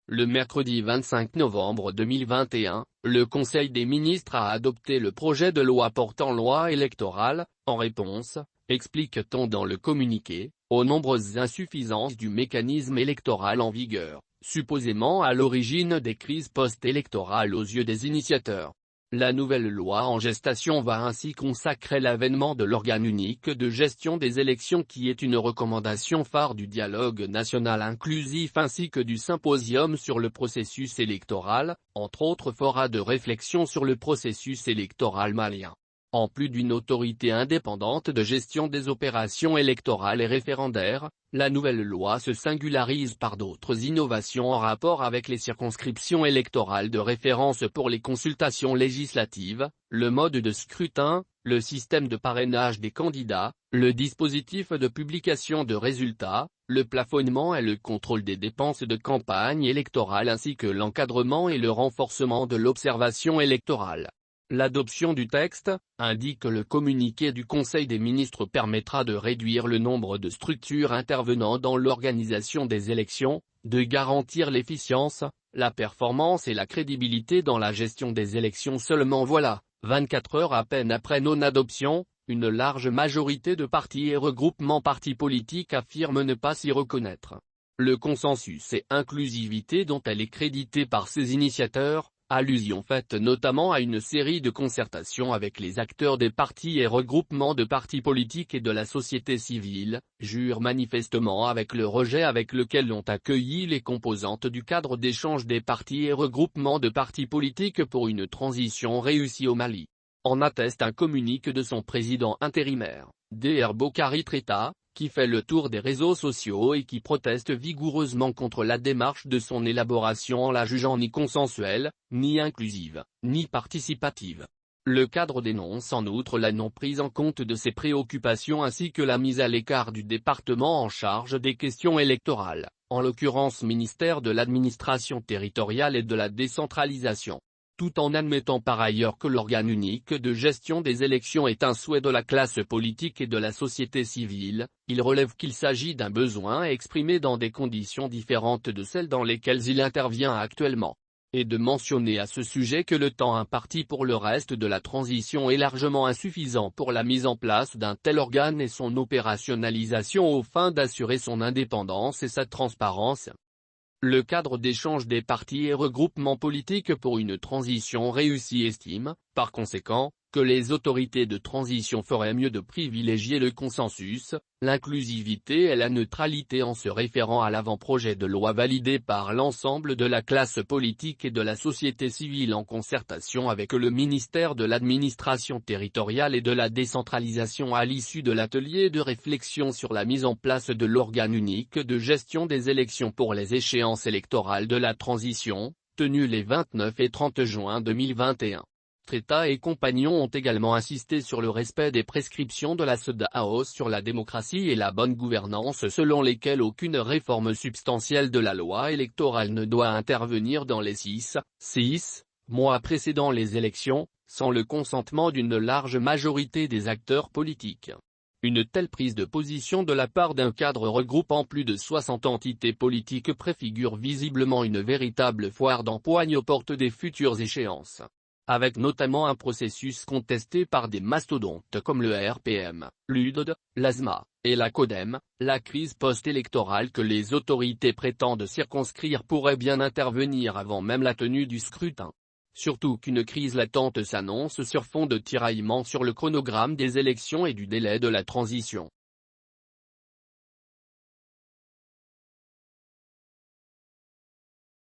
Le mercredi 25 novembre 2021, le Conseil des ministres a adopté le projet de loi portant loi électorale, en réponse, explique-t-on dans le communiqué, aux nombreuses insuffisances du mécanisme électoral en vigueur, supposément à l'origine des crises post-électorales aux yeux des initiateurs. La nouvelle loi en gestation va ainsi consacrer l'avènement de l'organe unique de gestion des élections qui est une recommandation phare du dialogue national inclusif ainsi que du symposium sur le processus électoral, entre autres forats de réflexion sur le processus électoral malien. En plus d'une autorité indépendante de gestion des opérations électorales et référendaires, la nouvelle loi se singularise par d'autres innovations en rapport avec les circonscriptions électorales de référence pour les consultations législatives, le mode de scrutin, le système de parrainage des candidats, le dispositif de publication de résultats, le plafonnement et le contrôle des dépenses de campagne électorale ainsi que l'encadrement et le renforcement de l'observation électorale. L'adoption du texte, indique le communiqué du Conseil des ministres permettra de réduire le nombre de structures intervenant dans l'organisation des élections, de garantir l'efficience, la performance et la crédibilité dans la gestion des élections seulement voilà, 24 heures à peine après non-adoption, une large majorité de partis et regroupements partis politiques affirment ne pas s'y reconnaître. Le consensus et inclusivité dont elle est créditée par ses initiateurs, allusion faite notamment à une série de concertations avec les acteurs des partis et regroupements de partis politiques et de la société civile, jure manifestement avec le rejet avec lequel ont accueilli les composantes du cadre d'échange des partis et regroupements de partis politiques pour une transition réussie au Mali. En atteste un communiqué de son président intérimaire, Dr Boukari Keïta, qui fait le tour des réseaux sociaux et qui proteste vigoureusement contre la démarche de son élaboration en la jugeant ni consensuelle, ni inclusive, ni participative. Le cadre dénonce en outre la non prise en compte de ses préoccupations ainsi que la mise à l'écart du département en charge des questions électorales, en l'occurrence ministère de l'administration territoriale et de la décentralisation. Tout en admettant par ailleurs que l'organe unique de gestion des élections est un souhait de la classe politique et de la société civile, il relève qu'il s'agit d'un besoin exprimé dans des conditions différentes de celles dans lesquelles il intervient actuellement. Et de mentionner à ce sujet que le temps imparti pour le reste de la transition est largement insuffisant pour la mise en place d'un tel organe et son opérationnalisation aux fins d'assurer son indépendance et sa transparence. Le cadre d'échange des partis et regroupements politiques pour une transition réussie estime, par conséquent, que les autorités de transition feraient mieux de privilégier le consensus, l'inclusivité et la neutralité en se référant à l'avant-projet de loi validé par l'ensemble de la classe politique et de la société civile en concertation avec le ministère de l'administration territoriale et de la décentralisation à l'issue de l'atelier de réflexion sur la mise en place de l'organe unique de gestion des élections pour les échéances électorales de la transition, tenu les 29 et 30 juin 2021. Keïta et compagnons ont également insisté sur le respect des prescriptions de la CEDEAO sur la démocratie et la bonne gouvernance selon lesquelles aucune réforme substantielle de la loi électorale ne doit intervenir dans les 6 mois précédant les élections, sans le consentement d'une large majorité des acteurs politiques. Une telle prise de position de la part d'un cadre regroupant plus de 60 entités politiques préfigure visiblement une véritable foire d'empoigne aux portes des futures échéances. Avec notamment un processus contesté par des mastodontes comme le RPM, l'UDOD, l'ASMA, et la CODEM, la crise post-électorale que les autorités prétendent circonscrire pourrait bien intervenir avant même la tenue du scrutin. Surtout qu'une crise latente s'annonce sur fond de tiraillements sur le chronogramme des élections et du délai de la transition.